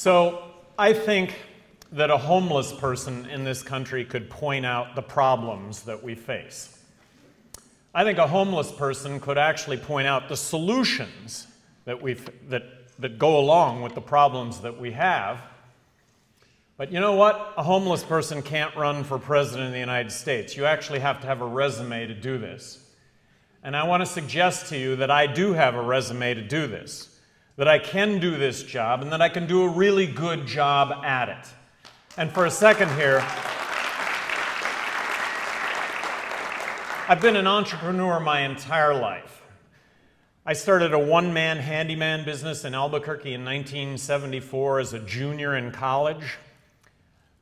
So I think that a homeless person in this country could point out the problems that we face. I think a homeless person could actually point out the solutions that go along with the problems that we have. But you know what? A homeless person can't run for president of the United States. You actually have to have a resume to do this. And I want to suggest to you that I do have a resume to do this, that I can do this job, and that I can do a really good job at it. And for a second here, I've been an entrepreneur my entire life. I started a one-man handyman business in Albuquerque in 1974 as a junior in college.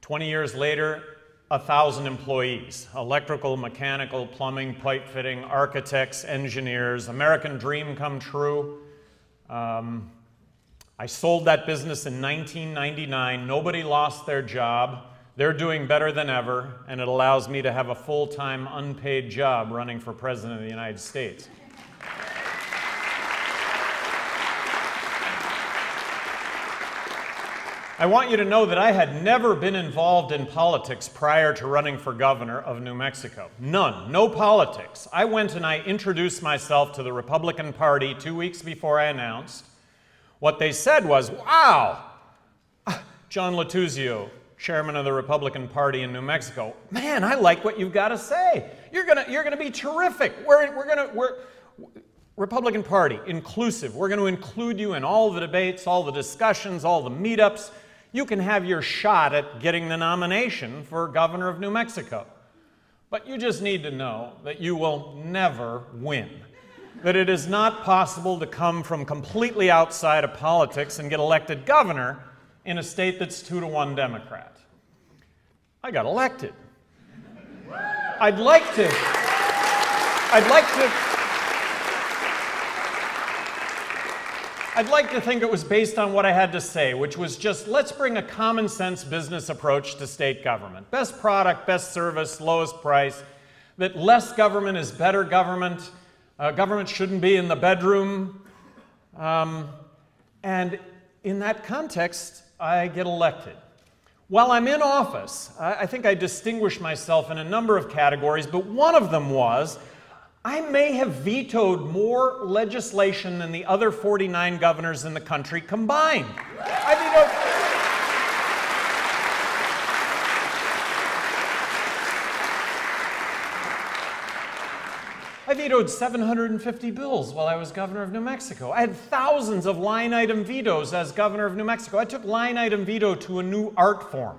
20 years later, 1,000 employees, electrical, mechanical, plumbing, pipe fitting, architects, engineers, American dream come true. I sold that business in 1999. Nobody lost their job. They're doing better than ever, and it allows me to have a full-time, unpaid job running for President of the United States. I want you to know that I had never been involved in politics prior to running for governor of New Mexico. None. No politics. I went and I introduced myself to the Republican Party 2 weeks before I announced. What they said was, wow, John Latuzio, chairman of the Republican Party in New Mexico, man, I like what you've got to say. You're gonna be terrific. We're Republican Party, inclusive. We're going to include you in all the debates, all the discussions, all the meetups. You can have your shot at getting the nomination for governor of New Mexico. But you just need to know that you will never win. That it is not possible to come from completely outside of politics and get elected governor in a state that's 2-to-1 Democrat. I got elected. I'd like to think it was based on what I had to say, which was just, let's bring a common sense business approach to state government. Best product, best service, lowest price, that less government is better government, government shouldn't be in the bedroom, and in that context, I get elected. While I'm in office, I think I distinguished myself in a number of categories, but one of them was I may have vetoed more legislation than the other 49 governors in the country combined. I vetoed 750 bills while I was governor of New Mexico. I had thousands of line item vetoes as governor of New Mexico. I took line item veto to a new art form.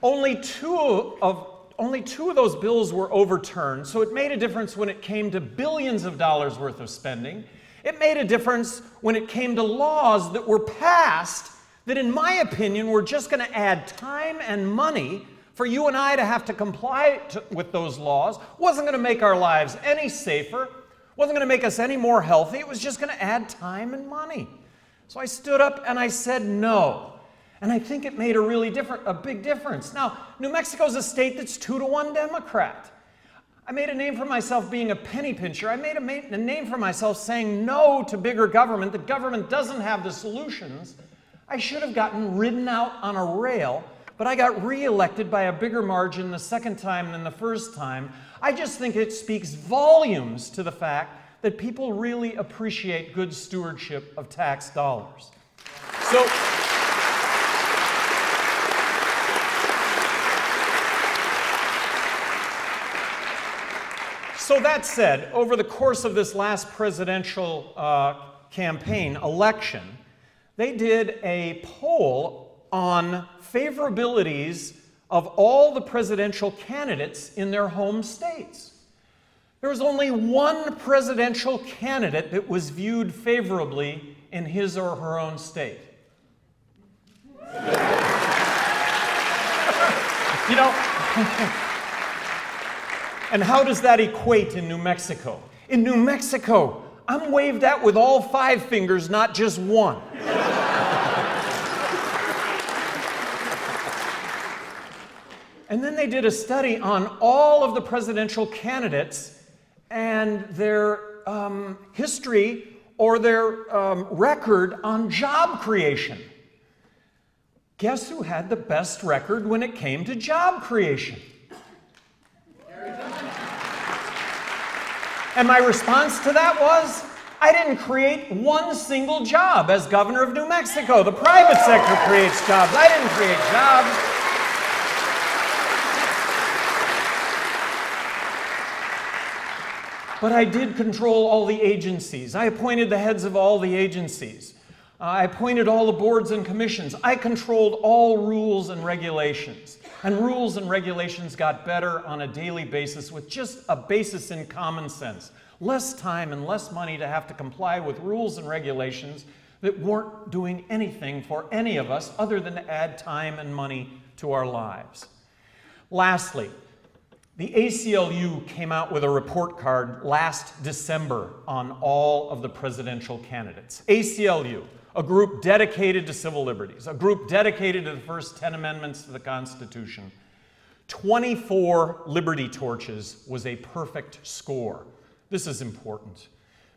Only two of those bills were overturned, so it made a difference when it came to billions of dollars worth of spending. It made a difference when it came to laws that were passed that, in my opinion, were just going to add time and money for you and I to have to comply with those laws. Wasn't going to make our lives any safer, wasn't going to make us any more healthy. It was just going to add time and money. So I stood up and I said no. And I think it made a big difference. Now, New Mexico is a state that's 2-to-1 Democrat. I made a name for myself being a penny pincher. I made a name for myself saying no to bigger government. The government doesn't have the solutions. I should have gotten ridden out on a rail, but I got reelected by a bigger margin the second time than the first time. I just think it speaks volumes to the fact that people really appreciate good stewardship of tax dollars. So that said, over the course of this last presidential election, they did a poll on favorabilities of all the presidential candidates in their home states. There was only one presidential candidate that was viewed favorably in his or her own state. You know, and how does that equate in New Mexico? In New Mexico, I'm waved at with all 5 fingers, not just one. And then they did a study on all of the presidential candidates and their history or their record on job creation. Guess who had the best record when it came to job creation? And my response to that was, I didn't create one single job as governor of New Mexico. The private sector creates jobs. I didn't create jobs. But I did control all the agencies. I appointed the heads of all the agencies. I appointed all the boards and commissions. I controlled all rules and regulations. And rules and regulations got better on a daily basis with just a basis in common sense. Less time and less money to have to comply with rules and regulations that weren't doing anything for any of us other than to add time and money to our lives. Lastly, the ACLU came out with a report card last December on all of the presidential candidates. ACLU, a group dedicated to civil liberties, a group dedicated to the first 10 amendments to the Constitution. 24 liberty torches was a perfect score. This is important.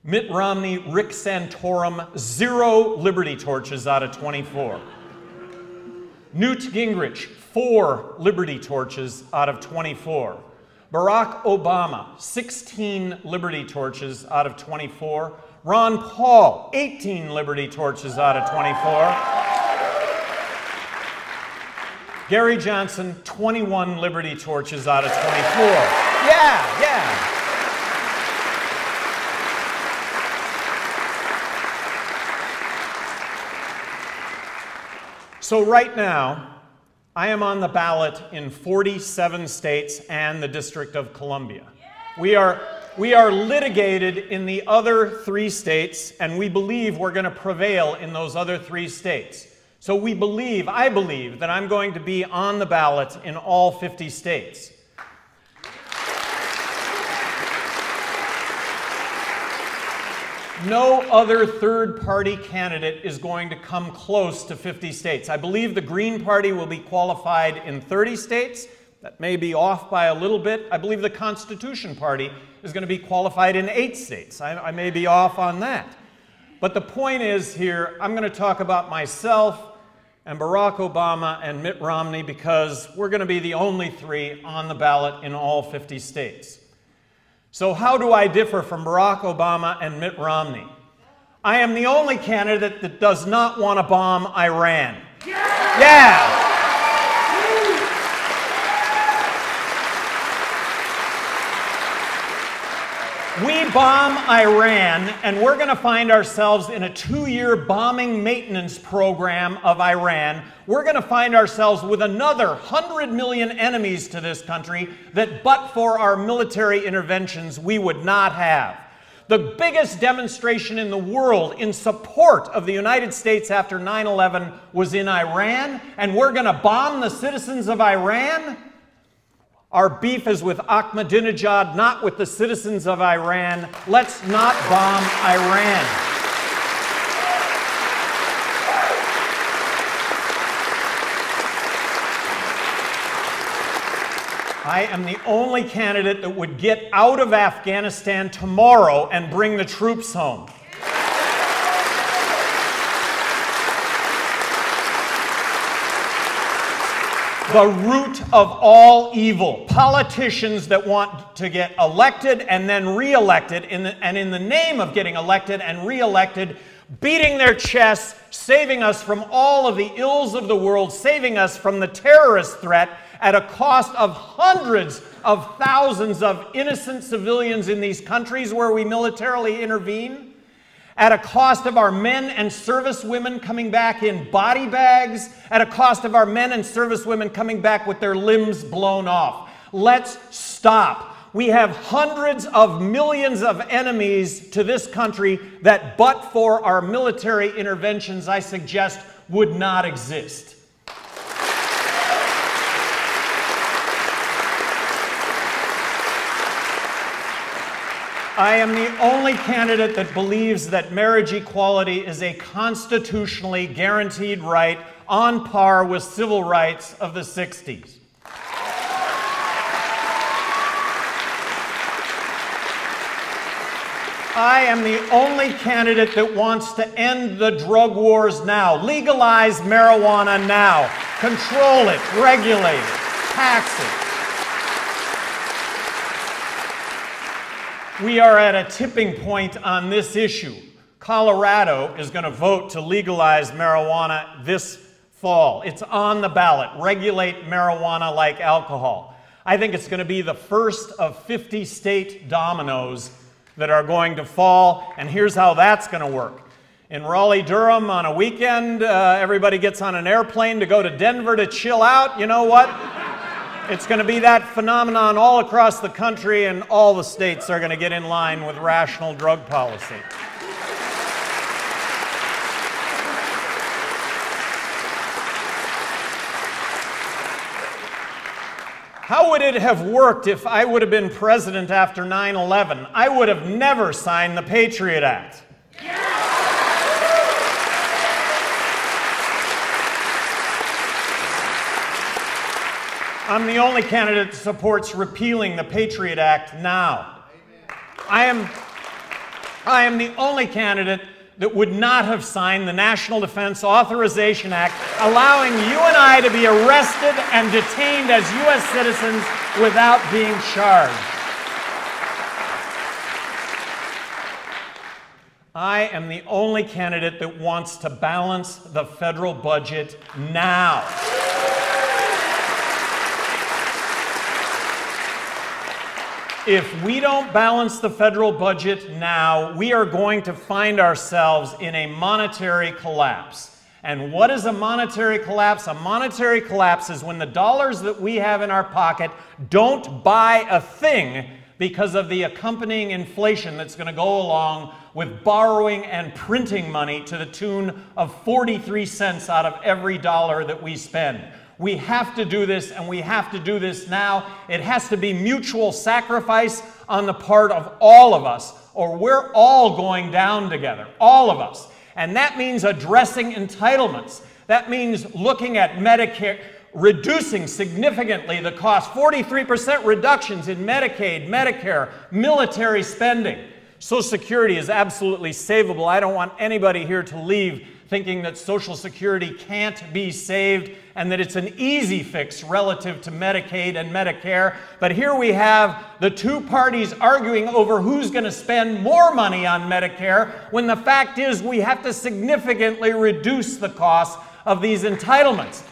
Mitt Romney, Rick Santorum, 0 liberty torches out of 24. Newt Gingrich, 4 liberty torches out of 24. Barack Obama, 16 liberty torches out of 24. Ron Paul, 18 liberty torches out of 24. Gary Johnson, 21 liberty torches out of 24. Yeah. So right now, I am on the ballot in 47 states and the District of Columbia. We are litigated in the other 3 states, and we believe we're going to prevail in those other 3 states. So I believe that I'm going to be on the ballot in all 50 states. No other third-party candidate is going to come close to 50 states. I believe the Green Party will be qualified in 30 states. That may be off by a little bit. I believe the Constitution Party is going to be qualified in 8 states. I may be off on that. But the point is here, I'm going to talk about myself and Barack Obama and Mitt Romney because we're going to be the only 3 on the ballot in all 50 states. So how do I differ from Barack Obama and Mitt Romney? I am the only candidate that does not want to bomb Iran. Yeah! We bomb Iran, and we're going to find ourselves in a 2-year bombing maintenance program of Iran. We're going to find ourselves with another 100 million enemies to this country that, but for our military interventions, we would not have. The biggest demonstration in the world in support of the United States after 9/11 was in Iran, and we're going to bomb the citizens of Iran? Our beef is with Ahmadinejad, not with the citizens of Iran. Let's not bomb Iran. I am the only candidate that would get out of Afghanistan tomorrow and bring the troops home. The root of all evil. Politicians that want to get elected and then re-elected, and in the name of getting elected and re-elected, beating their chests, saving us from all of the ills of the world, saving us from the terrorist threat at a cost of hundreds of thousands of innocent civilians in these countries where we militarily intervene, at a cost of our men and servicewomen coming back in body bags, at a cost of our men and servicewomen coming back with their limbs blown off. Let's stop. We have hundreds of millions of enemies to this country that, but for our military interventions, I suggest would not exist. I am the only candidate that believes that marriage equality is a constitutionally guaranteed right on par with civil rights of the 60s. I am the only candidate that wants to end the drug wars now. Legalize marijuana now. Control it, regulate it, tax it. We are at a tipping point on this issue. Colorado is going to vote to legalize marijuana this fall. It's on the ballot. Regulate marijuana like alcohol. I think it's going to be the first of 50 state dominoes that are going to fall, and here's how that's going to work. In Raleigh-Durham on a weekend, everybody gets on an airplane to go to Denver to chill out. You know what? It's going to be that phenomenon all across the country, and all the states are going to get in line with rational drug policy. How would it have worked if I would have been president after 9/11? I would have never signed the Patriot Act. I'm the only candidate that supports repealing the Patriot Act now. I am the only candidate that would not have signed the National Defense Authorization Act, allowing you and I to be arrested and detained as U.S. citizens without being charged. I am the only candidate that wants to balance the federal budget now. If we don't balance the federal budget now, we are going to find ourselves in a monetary collapse. And what is a monetary collapse? A monetary collapse is when the dollars that we have in our pocket don't buy a thing because of the accompanying inflation that's going to go along with borrowing and printing money to the tune of 43 cents out of every dollar that we spend. We have to do this, and we have to do this now. It has to be mutual sacrifice on the part of all of us, or we're all going down together, all of us. And that means addressing entitlements. That means looking at Medicare, reducing significantly the cost, 43% reductions in Medicaid, Medicare, military spending. Social Security is absolutely savable. I don't want anybody here to leave thinking that Social Security can't be saved and that it's an easy fix relative to Medicaid and Medicare. But here we have the two parties arguing over who's going to spend more money on Medicare, when the fact is we have to significantly reduce the cost of these entitlements.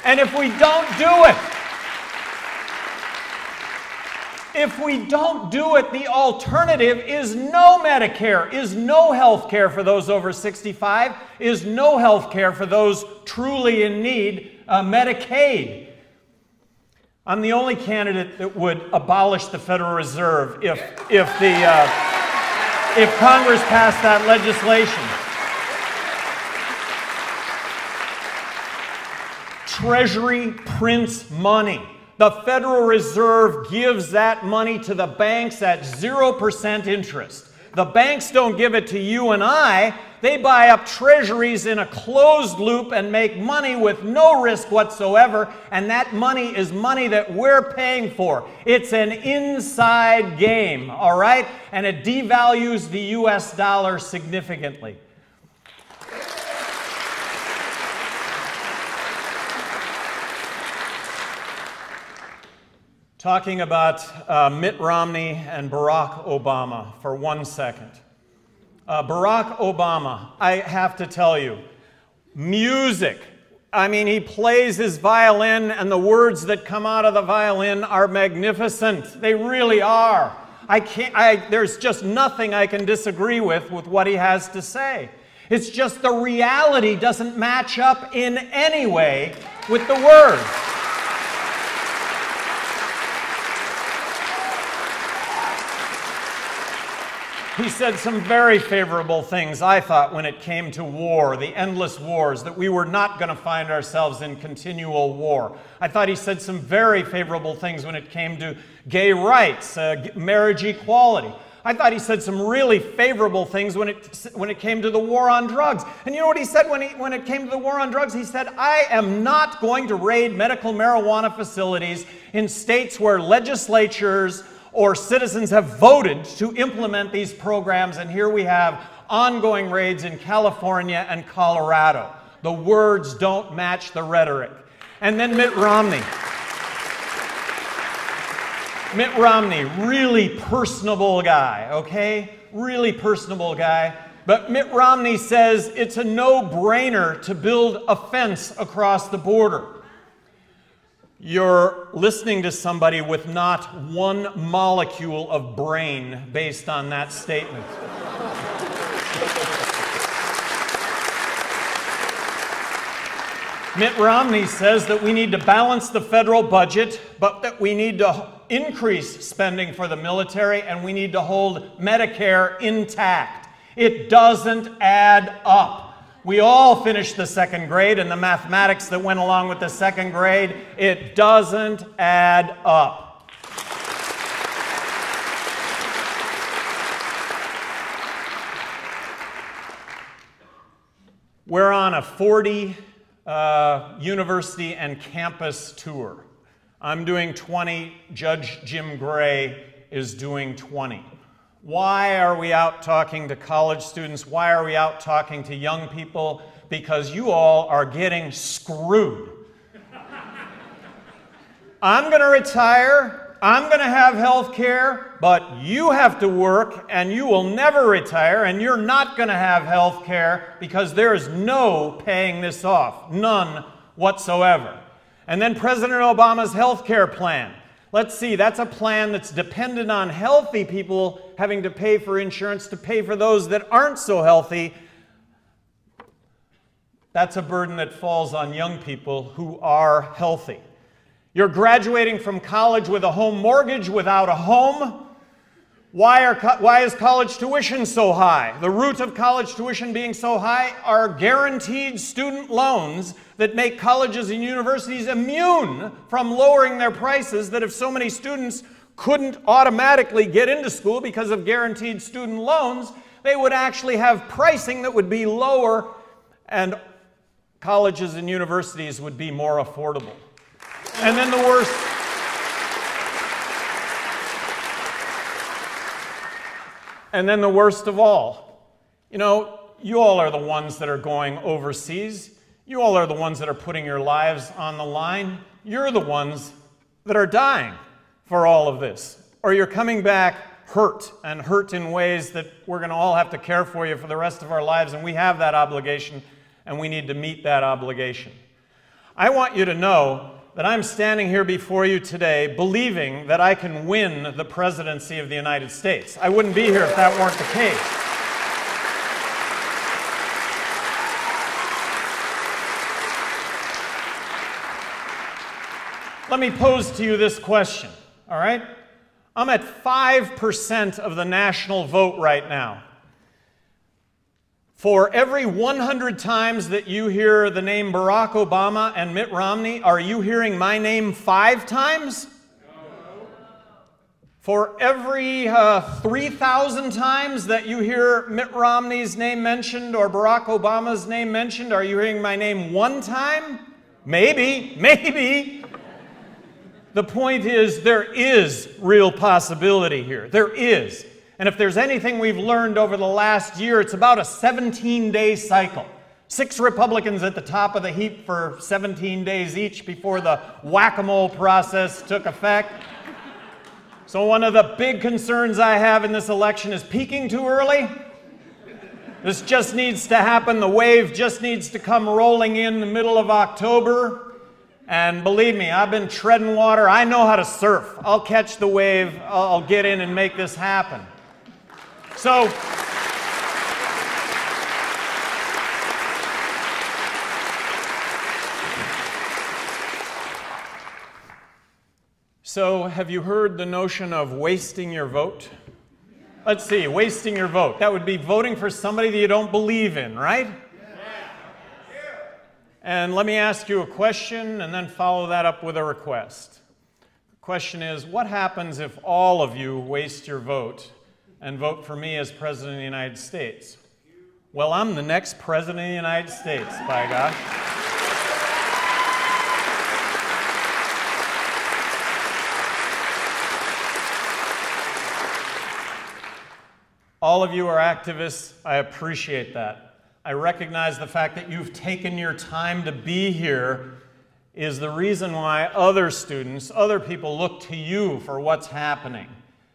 And if we don't do it, the alternative is no Medicare, is no health care for those over 65, is no health care for those truly in need, Medicaid. I'm the only candidate that would abolish the Federal Reserve if Congress passed that legislation. Treasury prints money. The Federal Reserve gives that money to the banks at 0% interest. The banks don't give it to you and I. They buy up treasuries in a closed loop and make money with no risk whatsoever, and that money is money that we're paying for. It's an inside game, all right? And it devalues the US dollar significantly. Talking about Mitt Romney and Barack Obama for 1 second. Barack Obama, I have to tell you, music. I mean, he plays his violin, and the words that come out of the violin are magnificent. They really are. There's just nothing I can disagree with what he has to say. It's just the reality doesn't match up in any way with the words. He said some very favorable things, I thought, when it came to war, the endless wars, that we were not going to find ourselves in continual war. I thought he said some very favorable things when it came to gay rights, marriage equality. I thought he said some really favorable things when it came to the war on drugs. And you know what he said when it came to the war on drugs? He said, I am not going to raid medical marijuana facilities in states where legislatures or citizens have voted to implement these programs, and here we have ongoing raids in California and Colorado. The words don't match the rhetoric. And then Mitt Romney. Mitt Romney, really personable guy, okay? Really personable guy. But Mitt Romney says it's a no-brainer to build a fence across the border. You're listening to somebody with not one molecule of brain based on that statement. Mitt Romney says that we need to balance the federal budget, but that we need to increase spending for the military and we need to hold Medicare intact. It doesn't add up. We all finished the second grade and the mathematics that went along with the second grade. It doesn't add up. We're on a 40 university and campus tour. I'm doing 20, Judge Jim Gray is doing 20. Why are we out talking to college students? Why are we out talking to young people? Because you all are getting screwed. I'm going to retire, I'm going to have health care, but you have to work and you will never retire and you're not going to have health care because there is no paying this off, none whatsoever. And then President Obama's health care plan. Let's see, that's a plan that's dependent on healthy people having to pay for insurance to pay for those that aren't so healthy. That's a burden that falls on young people who are healthy. You're graduating from college with a home mortgage without a home. Why is college tuition so high? The root of college tuition being so high are guaranteed student loans that make colleges and universities immune from lowering their prices, that if so many students couldn't automatically get into school because of guaranteed student loans, they would actually have pricing that would be lower and colleges and universities would be more affordable. And then the worst. And then the worst of all, you know, you all are the ones that are going overseas. You all are the ones that are putting your lives on the line. You're the ones that are dying for all of this. Or you're coming back hurt, and hurt in ways that we're going to all have to care for you for the rest of our lives, and we have that obligation, and we need to meet that obligation. I want you to know that I'm standing here before you today believing that I can win the presidency of the United States. I wouldn't be here if that weren't the case. Let me pose to you this question, all right? I'm at 5% of the national vote right now. For every 100 times that you hear the name Barack Obama and Mitt Romney, are you hearing my name 5 times? No. For every 3,000 times that you hear Mitt Romney's name mentioned or Barack Obama's name mentioned, are you hearing my name 1 time? Maybe, maybe. The point is, there is real possibility here. There is. And if there's anything we've learned over the last year, it's about a 17-day cycle. 6 Republicans at the top of the heap for 17 days each before the whack-a-mole process took effect. So one of the big concerns I have in this election is peaking too early. This just needs to happen. The wave just needs to come rolling in the middle of October. And believe me, I've been treading water. I know how to surf. I'll catch the wave. I'll get in and make this happen. So have you heard the notion of wasting your vote? Let's see, wasting your vote. That would be voting for somebody that you don't believe in, right? And let me ask you a question and then follow that up with a request. The question is, what happens if all of you waste your vote and vote for me as President of the United States? Well, I'm the next President of the United States, by God. All of you are activists. I appreciate that. I recognize the fact that you've taken your time to be here is the reason why other students, other people look to you for what's happening.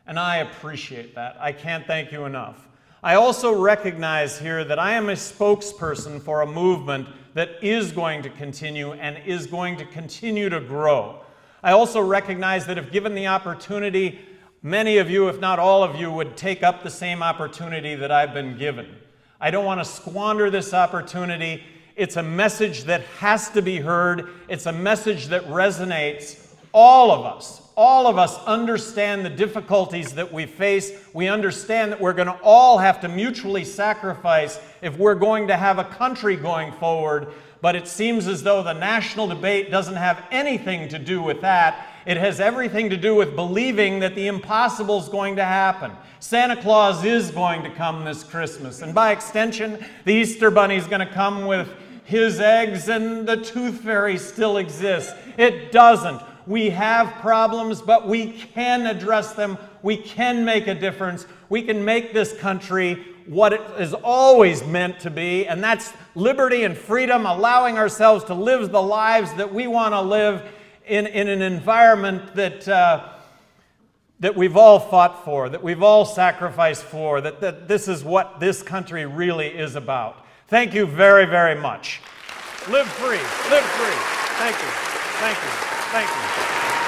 And I appreciate that. I can't thank you enough. I also recognize here that I am a spokesperson for a movement that is going to continue and is going to continue to grow. I also recognize that if given the opportunity, many of you, if not all of you, would take up the same opportunity that I've been given. I don't want to squander this opportunity. It's a message that has to be heard. It's a message that resonates. All of us understand the difficulties that we face. We understand that we're going to all have to mutually sacrifice if we're going to have a country going forward. But it seems as though the national debate doesn't have anything to do with that. It has everything to do with believing that the impossible is going to happen. Santa Claus is going to come this Christmas, and by extension, the Easter Bunny is going to come with his eggs, and the Tooth Fairy still exists. It doesn't. We have problems, but we can address them. We can make a difference. We can make this country what it is always meant to be, and that's liberty and freedom, allowing ourselves to live the lives that we want to live in an environment that we've all fought for, that we've all sacrificed for, that this is what this country really is about. Thank you very, very much. Live free. Live free. Thank you. Thank you. Thank you.